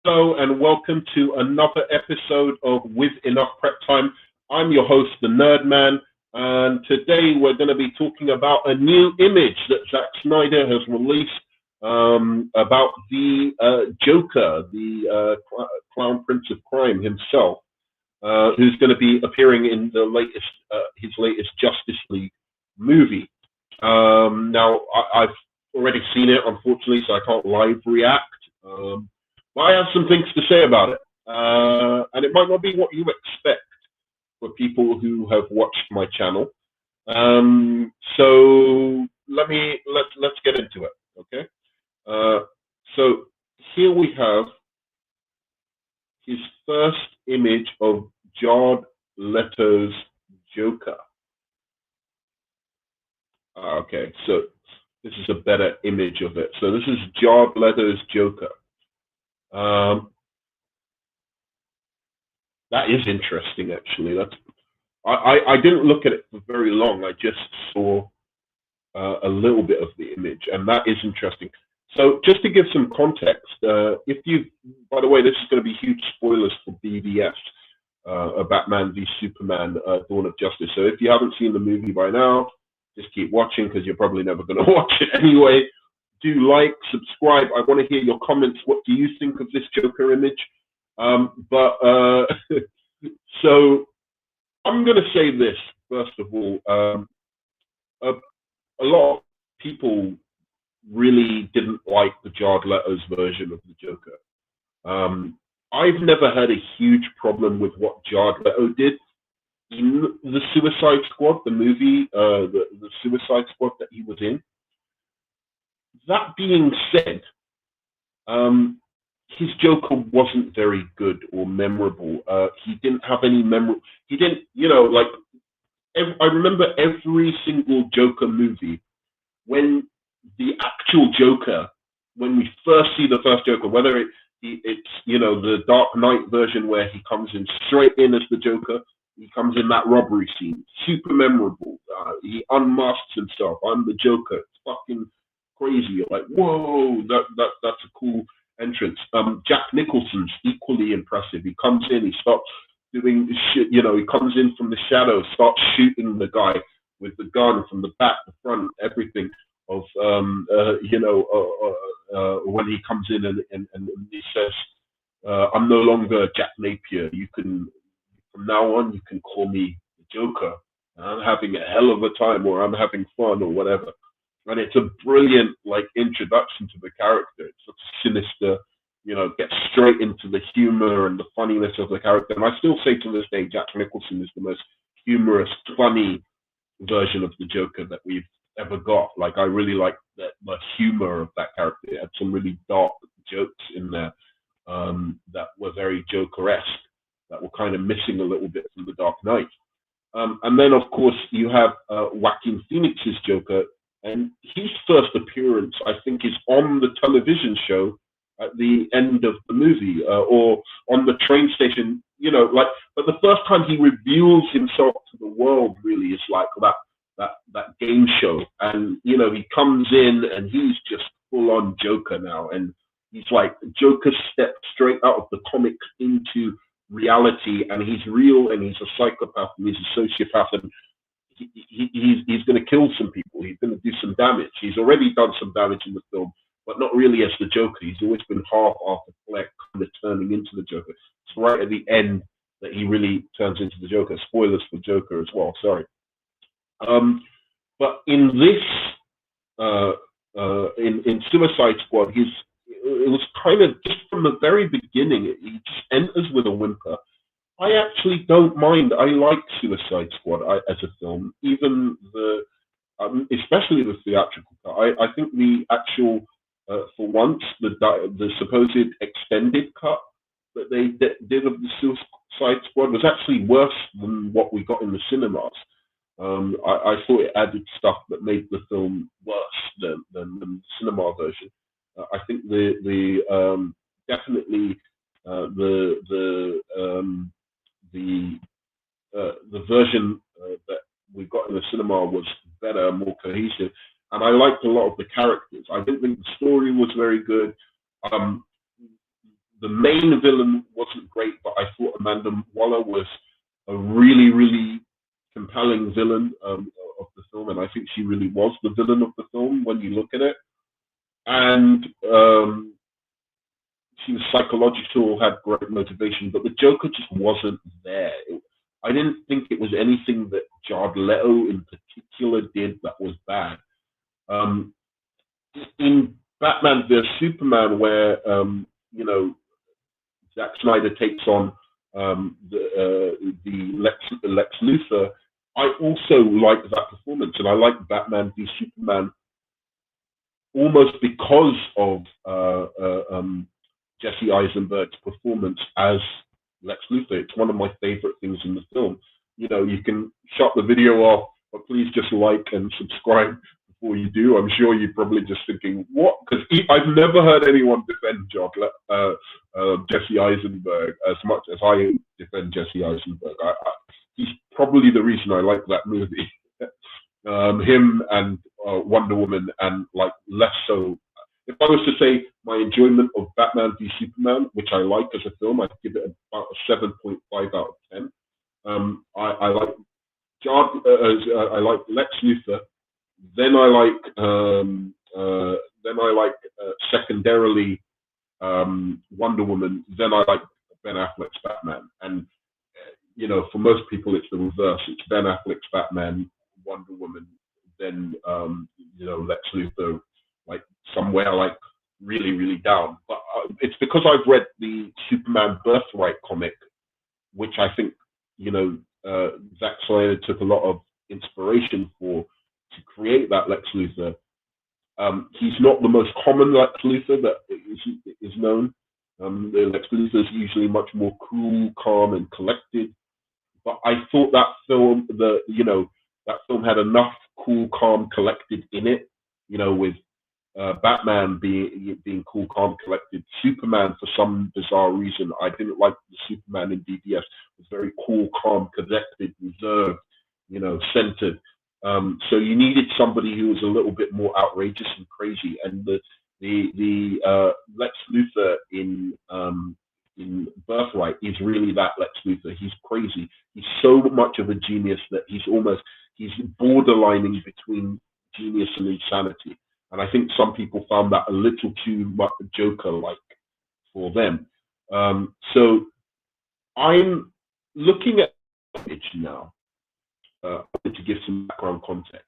Hello and welcome to another episode of With Enough Prep Time. I'm your host, the Nerd Man, and today we're going to be talking about a new image that Zack Snyder has released about the Joker, the Clown Prince of Crime himself, who's going to be appearing in the his latest Justice League movie. Now, I've already seen it, unfortunately, so I can't live react. But I have some things to say about it, and it might not be what you expect for people who have watched my channel. So let's get into it, okay? So here we have his first image of Jared Leto's Joker. Okay, so this is a better image of it. So this is Jared Leto's Joker. That is interesting, actually. I didn't look at it for very long. I just saw a little bit of the image, and that is interesting. So just to give some context, by the way, this is going to be huge spoilers for BVS, Batman v Superman, Dawn of Justice. So if you haven't seen the movie by now, just keep watching because you're probably never going to watch it anyway. Do like, subscribe. I want to hear your comments. What do you think of this Joker image? So I'm going to say this, first of all. A lot of people really didn't like the Jared Leto's version of the Joker. I've never had a huge problem with what Jared Leto did in the Suicide Squad, the movie, the Suicide Squad that he was in. That being said, his Joker wasn't very good or memorable. He didn't have any He didn't, I remember every single Joker movie when the actual Joker, when we first see the first Joker, whether it's the Dark Knight version where he comes in straight in as the Joker, he comes in that robbery scene, super memorable. He unmasks himself. I'm the Joker. It's fucking crazy. You're like, whoa, that's a cool entrance. Jack Nicholson's equally impressive. He comes in, he starts doing shit. He comes in from the shadows, starts shooting the guy with the gun from the back, the front, everything. Of when he comes in and he says, "I'm no longer Jack Napier. From now on, you can call me the Joker. I'm having a hell of a time, or I'm having fun, or whatever." And it's a brilliant introduction to the character. It's such sinister, gets straight into the humor and the funniness of the character. And I still say to this day, Jack Nicholson is the most humorous, funny version of the Joker that we've ever got. I really like the humor of that character. It had some really dark jokes in there that were very Joker-esque, that were kind of missing a little bit from the Dark Knight. And then, of course, you have Joaquin Phoenix's Joker, and his first appearance, I think, is on the television show at the end of the movie, or on the train station, but the first time he reveals himself to the world really is that game show. And, he comes in and he's just full on Joker now. And he's like, Joker stepped straight out of the comics into reality, and he's real, and he's a psychopath, and he's a sociopath, and he's going to kill some people. He's going to do some damage. He's already done some damage in the film, but not really as the Joker. He's always been half Arthur Fleck, kind of turning into the Joker. It's right at the end that he really turns into the Joker. Spoilers for Joker as well, sorry. But in this, in Suicide Squad, it was kind of just from the very beginning, he just enters with a whimper. I actually don't mind. I like Suicide Squad as a film, even especially the theatrical cut. I think the actual, for once, the supposed extended cut that they did of the Suicide Squad was actually worse than what we got in the cinemas. I thought it added stuff that made the film worse than the cinema version. I think definitely the version that we got in the cinema was better, more cohesive, and I liked a lot of the characters. I didn't think the story was very good. the main villain wasn't great, but I thought Amanda Waller was a really, really compelling villain of the film, and I think she really was the villain of the film when you look at it. And she was psychological, had great motivation, but the Joker just wasn't there. I didn't think it was anything that Jared Leto in particular did that was bad. Um, in Batman vs Superman, where Zack Snyder takes on the Lex Luthor, I also like that performance, and I like Batman v Superman almost because of Jesse Eisenberg's performance as Lex Luthor. It's one of my favorite things in the film. You can shut the video off, but please just like and subscribe before you do. I'm sure you're probably just thinking, what? Because I've never heard anyone defend Jesse Eisenberg as much as I defend Jesse Eisenberg. He's probably the reason I like that movie. Him and Wonder Woman, and like less so. If I was to say my enjoyment of Batman v Superman, which I like as a film, I'd give it about a 7.5 out of 10. I like I like Lex Luthor. Then I like secondarily Wonder Woman. Then I like Ben Affleck's Batman. And for most people, it's the reverse. It's Ben Affleck's Batman, Wonder Woman, then Lex Luthor, like somewhere like really, really down. But it's because I've read the Superman Birthright comic, which I think Zack Snyder took a lot of inspiration for to create that Lex Luthor. He's not the most common Lex Luthor that is known. The Lex Luthor is usually much more cool, calm, and collected. But I thought that film, that film had enough cool, calm, collected in it. With Batman being cool, calm, collected. Superman, for some bizarre reason, I didn't like the Superman in BVS. It was very cool, calm, collected, reserved, centered. So you needed somebody who was a little bit more outrageous and crazy. And the Lex Luthor in Birthright is really that Lex Luthor. He's crazy. He's so much of a genius that he's borderlining between genius and insanity. And I think some people found that a little too much Joker-like for them. So I'm looking at the image now to give some background context.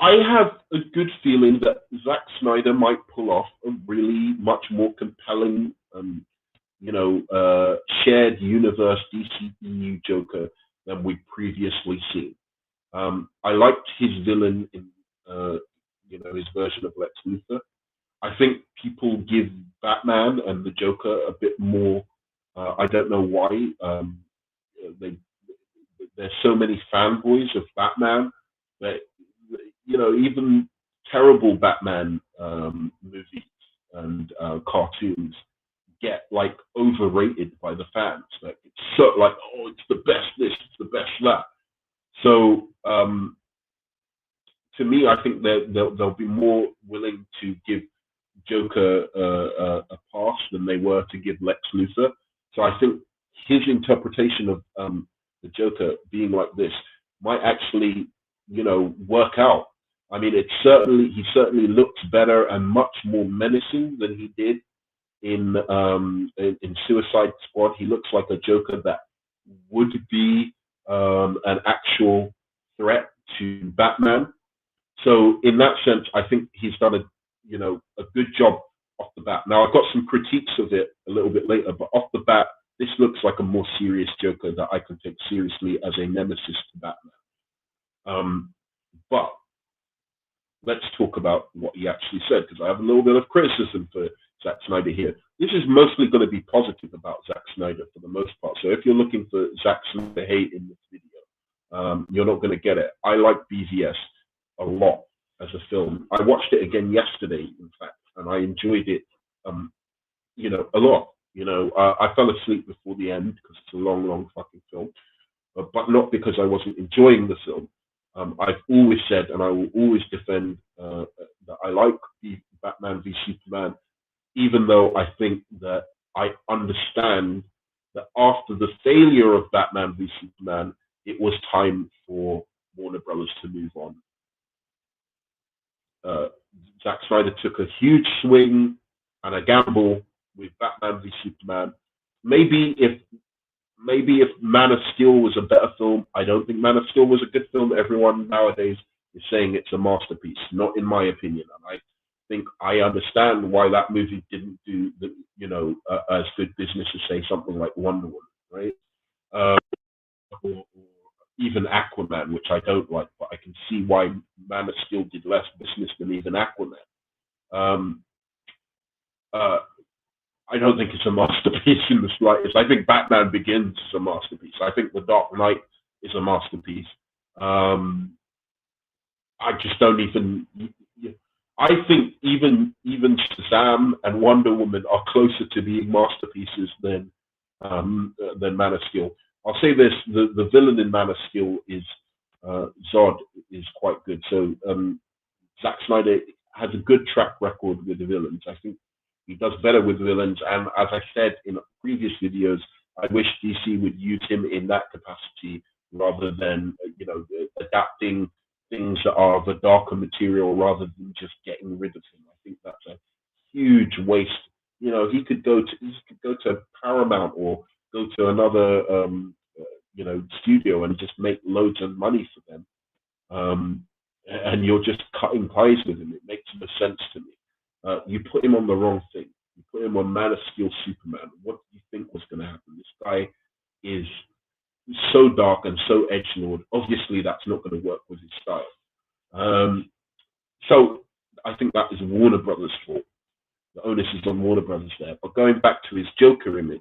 I have a good feeling that Zack Snyder might pull off a really much more compelling, shared universe DCEU Joker than we've previously seen. I liked his villain in, his version of Lex Luthor. I think people give Batman and the Joker a bit more. I don't know why. There's so many fanboys of Batman that even terrible Batman movies and cartoons get like overrated by the fans. Like it's so like, oh, it's the best this, it's the best that. So to me, I think they'll be more willing to give Joker a pass than they were to give Lex Luthor. So I think his interpretation of the Joker being like this might actually, work out. I mean, he certainly looks better and much more menacing than he did in Suicide Squad. He looks like a Joker that would be an actual threat to Batman. So in that sense, I think he's done a good job off the bat. Now I've got some critiques of it a little bit later, but off the bat, this looks like a more serious Joker that I can take seriously as a nemesis to Batman. But let's talk about what he actually said, because I have a little bit of criticism for Zack Snyder here. This is mostly going to be positive about Zack Snyder for the most part. So if you're looking for Zack Snyder hate in this video, you're not going to get it. I like BVS a lot as a film. I watched it again yesterday, in fact, and I enjoyed it, a lot. I fell asleep before the end because it's a long, long fucking film, but not because I wasn't enjoying the film. I've always said, and I will always defend, that I like the Batman v Superman even though I think that I understand that after the failure of Batman v Superman, it was time for Warner Brothers to move on. Uh, Zack Snyder took a huge swing and a gamble with Batman v Superman. Maybe if Man of Steel was a better film, I don't think Man of Steel was a good film. Everyone nowadays is saying it's a masterpiece. Not in my opinion, and I think I understand why that movie didn't do as good business as say something like Wonder Woman, right? Uh, or even Aquaman, which I don't like, but I can see why Man of Steel did less business than even Aquaman. Um, uh, I don't think it's a masterpiece in the slightest. I think Batman Begins is a masterpiece. I think The Dark Knight is a masterpiece. Um, I just don't even. I think even Shazam and Wonder Woman are closer to being masterpieces than Man of Steel. I'll say this: the villain in Man of Steel is Zod is quite good. So Zack Snyder has a good track record with the villains. I think he does better with villains. And as I said in previous videos, I wish DC would use him in that capacity rather than adapting things that are of a darker material rather than just getting rid of him. I think that's a huge waste. He could go to Paramount or go to another studio and just make loads of money for them. And you're just cutting ties with him. It makes no sense to me. You put him on the wrong thing. You put him on Man of Steel Superman. What do you think was going to happen? This guy is so dark and so edgelord. Obviously, that's not going to work with his style. So I think that is Warner Brothers' fault. The onus is on Warner Brothers there. But going back to his Joker image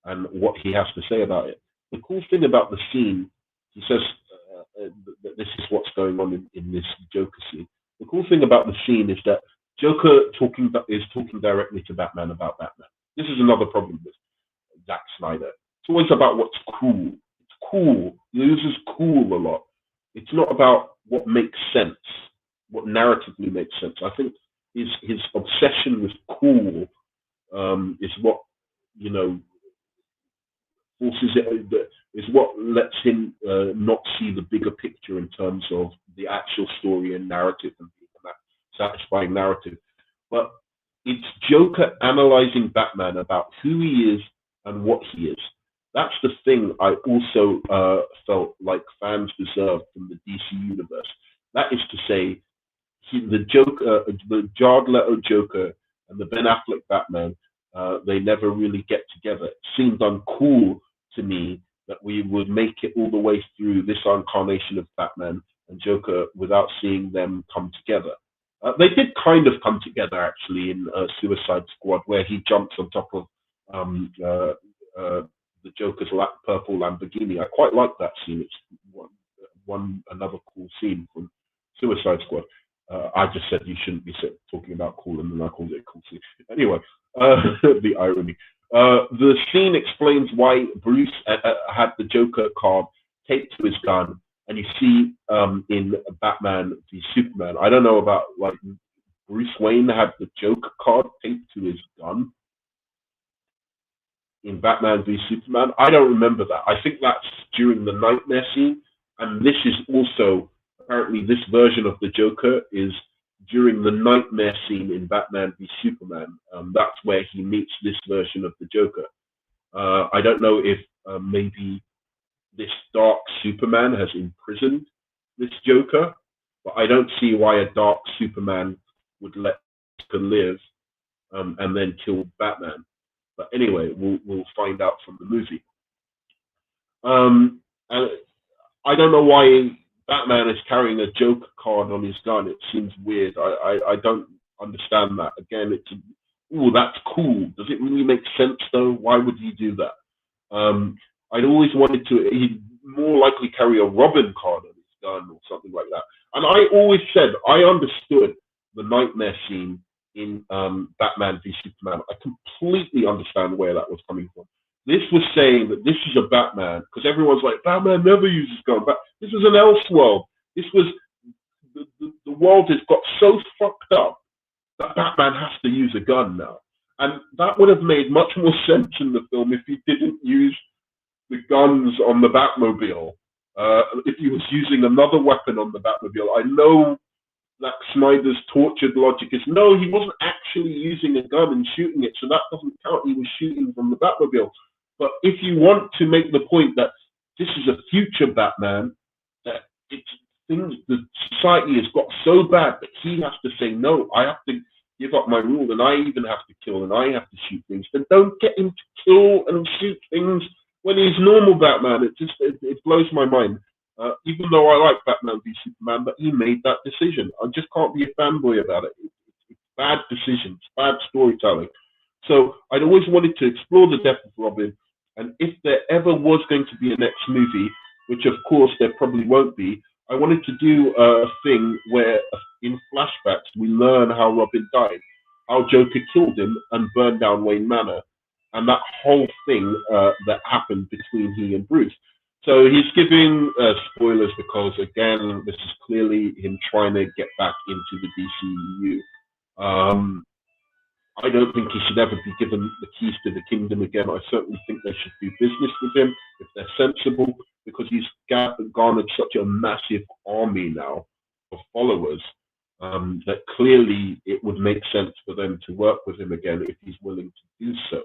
and what he has to say about it, the cool thing about the scene, he says that this is what's going on in this Joker scene. The cool thing about the scene is that Joker is talking directly to Batman about Batman. This is another problem with Zack Snyder. It's always about what's cool. It's cool. He uses cool a lot. It's not about what makes sense, what narratively makes sense. I think his obsession with cool is what forces it. Is what lets him not see the bigger picture in terms of the actual story and narrative and that satisfying narrative. But it's Joker analyzing Batman about who he is and what he is. That's the thing I also felt like fans deserved from the DC universe. That is to say, the Jared Leto Joker and the Ben Affleck Batman, they never really get together. It seemed uncool to me that we would make it all the way through this incarnation of Batman and Joker without seeing them come together. They did kind of come together actually in Suicide Squad, where he jumps on top of the Joker's purple Lamborghini. I quite like that scene. It's another cool scene from Suicide Squad. I just said you shouldn't be talking about cool, and then I called it a cool scene. Anyway, the irony. The scene explains why Bruce had the Joker card taped to his gun, and you see in Batman v Superman. I don't know about like Bruce Wayne had the Joker card taped to his gun in Batman v Superman. I don't remember that. I think that's during the nightmare scene, and this is also apparently this version of the Joker is during the nightmare scene in Batman v Superman. That's where he meets this version of the Joker. I don't know if maybe this dark Superman has imprisoned this Joker, but I don't see why a dark Superman would let Joker live and then kill Batman. But anyway, we'll find out from the movie. And I don't know why Batman is carrying a Joker card on his gun. It seems weird. I don't understand that. Again, that's cool. Does it really make sense though? Why would he do that? I'd always wanted to. He'd more likely carry a Robin card on his gun or something like that. And I always said I understood the nightmare scene in Batman v Superman. I completely understand where that was coming from. This was saying that this is a Batman, because everyone's like, Batman never uses gun. But this was an Elseworld. This was the world has got so fucked up that Batman has to use a gun now. And that would have made much more sense in the film if he didn't use the guns on the Batmobile. If he was using another weapon on the Batmobile. I know Zack Snyder's tortured logic is no, he wasn't actually using a gun and shooting it, so that doesn't count. He was shooting from the Batmobile. But if you want to make the point that this is a future Batman, that it's things the society has got so bad that he has to say no, I have to give up my rule, and I even have to kill, and I have to shoot things. Then don't get him to kill and shoot things when he's normal Batman. It blows my mind. Even though I like Batman v Superman, but he made that decision. I just can't be a fanboy about it. It's bad decisions, bad storytelling. So I'd always wanted to explore the death of Robin, and if there ever was going to be a next movie, which of course there probably won't be, I wanted to do a thing where in flashbacks we learn how Robin died, how Joker killed him and burned down Wayne Manor, and that whole thing that happened between he and Bruce. So he's giving spoilers because, again, this is clearly him trying to get back into the DCEU. I don't think he should ever be given the keys to the kingdom again. I certainly think they should do business with him if they're sensible, because he's garnered such a massive army now of followers that clearly it would make sense for them to work with him again if he's willing to do so.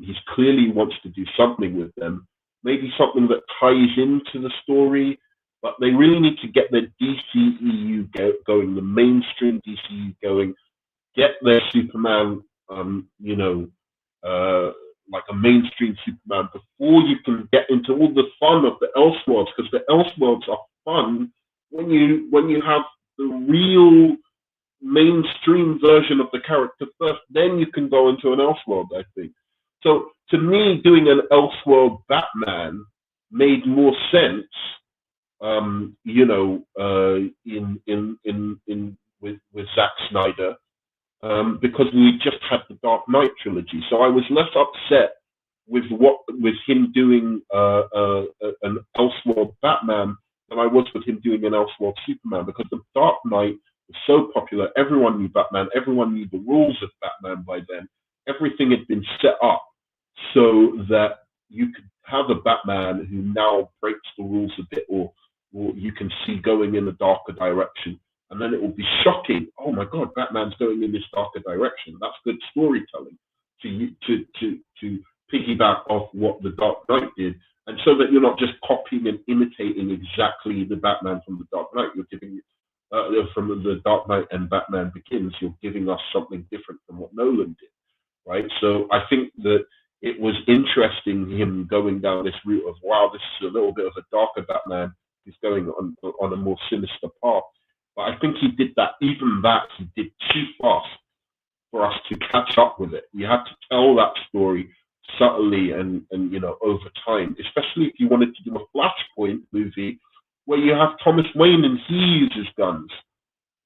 He clearly wants to do something with them, maybe something that ties into the story, but they really need to get the DCEU going, the mainstream DCEU going, get their Superman, like a mainstream Superman before you can get into all the fun of the Elseworlds, because the Elseworlds are fun when you have the real mainstream version of the character first, then you can go into an Elseworld, I think. So to me, doing an Elseworld Batman made more sense, with Zack Snyder, because we just had the Dark Knight trilogy. So I was less upset with him doing an Elseworld Batman than I was with him doing an Elseworld Superman, because the Dark Knight was so popular. Everyone knew Batman. Everyone knew the rules of Batman by then. Everything had been set up so that you could have a Batman who now breaks the rules a bit, or you can see going in a darker direction. And then it will be shocking. Oh my God, Batman's going in this darker direction. That's good storytelling to piggyback off what the Dark Knight did, and so that you're not just copying and imitating exactly the Batman from the Dark Knight. You're giving from the Dark Knight and Batman Begins. You're giving us something different from what Nolan did, right? So I think that it was interesting him going down this route of, wow, this is a little bit of a darker Batman who's going on a more sinister path. But I think he did that. Even that he did too fast for us to catch up with it. You had to tell that story subtly and over time, especially if you wanted to do a Flashpoint movie where you have Thomas Wayne and he uses guns,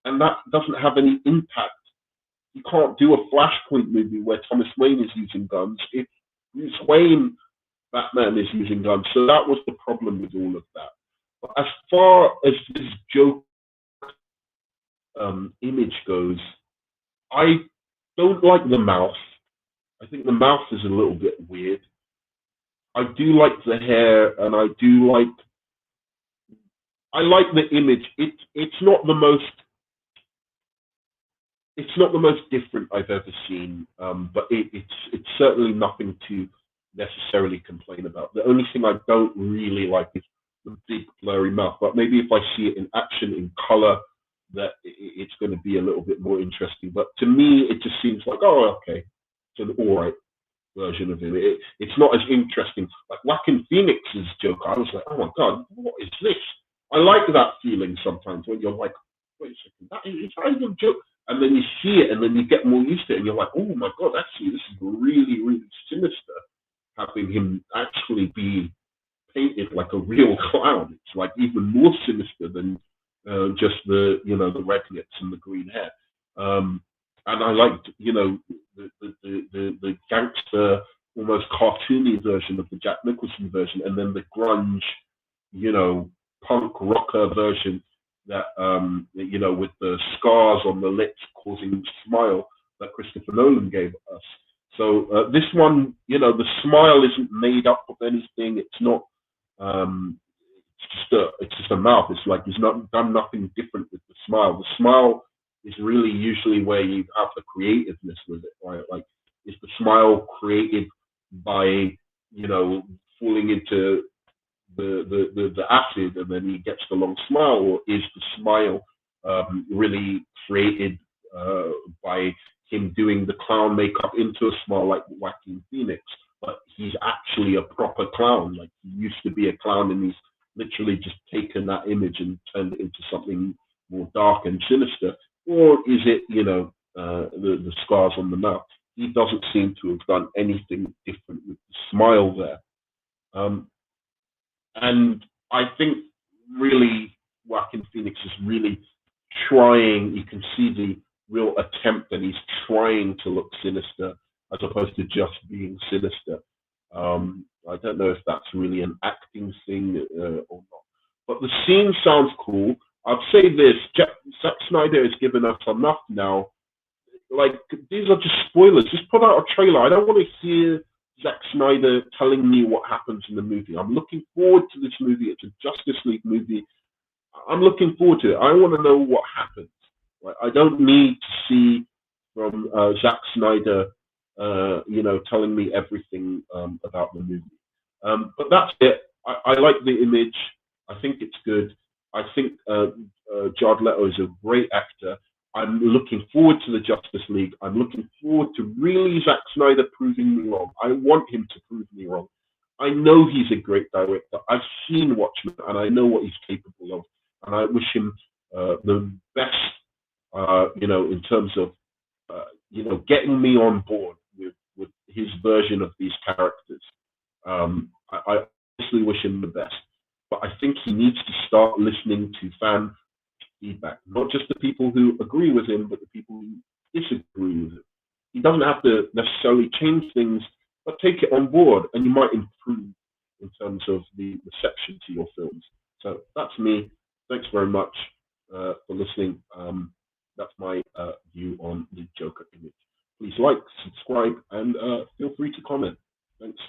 and that doesn't have any impact. You can't do a Flashpoint movie where Thomas Wayne is using guns if Bruce Wayne Batman is using guns. So that was the problem with all of that. But as far as this Joker image goes, I don't like the mouth. I think the mouth is a little bit weird. I do like the hair, and I like the image. It's not the most different I've ever seen, but it's certainly nothing to necessarily complain about. The only thing I don't really like is the big blurry mouth. But maybe if I see it in action, in color, that it's going to be a little bit more interesting. But to me, it just seems like, oh, okay, it's an all right version of him. It's not as interesting. Like Joaquin Phoenix's Joker, I was like, oh my God, what is this? I like that feeling sometimes when you're like, wait a second, is that even Joker? And then you see it, and then you get more used to it, and you're like, oh my God, actually, this is really, really sinister, having him actually be painted like a real clown. It's like even more sinister than just the red lips and the green hair. And I liked the gangster, almost cartoony version of the Jack Nicholson version, and then the grunge, punk rocker version that with the scars on the lips causing him to smile, that Christopher Nolan gave us. So this one, the smile isn't made up of anything. It's not. Um, it's just a mouth. It's like he's not done nothing different with the smile. The smile is really usually where you have the creativeness with it, right? Like, is the smile created by falling into the acid and then he gets the long smile, or is the smile really created uh, by him doing the clown makeup into a smile like Joaquin Phoenix? But he's actually a proper clown. Like, he used to be a clown and he's literally just taken that image and turned it into something more dark and sinister. Or is it, the scars on the mouth? He doesn't seem to have done anything different with the smile there. Um, and I think really Joaquin Phoenix is really trying. You can see the real attempt that he's trying to look sinister as opposed to just being sinister. I don't know if that's really an acting thing or not. But the scene sounds cool. I'd say this: Zack Snyder has given us enough now. Like, these are just spoilers. Just put out a trailer. I don't want to hear Zack Snyder telling me what happens in the movie. I'm looking forward to this movie. It's a Justice League movie. I'm looking forward to it. I want to know what happens. Right? I don't need to see from Zack Snyder, telling me everything about the movie. But that's it. I like the image. I think it's good. I think Jared Leto is a great actor. I'm looking forward to the Justice League. I'm looking forward to really Zack Snyder proving me wrong. I want him to prove me wrong. I know he's a great director. I've seen Watchmen and I know what he's capable of. And I wish him the best, in terms of, getting me on board with his version of these characters. I honestly wish him the best. But I think he needs to start listening to fan feedback, not just the people who agree with him, but the people who disagree with him. He doesn't have to necessarily change things, but take it on board, and you might improve in terms of the reception to your films. So that's me. Thanks very much for listening. That's my view on the Joker image. Please like, subscribe, and feel free to comment. Thanks.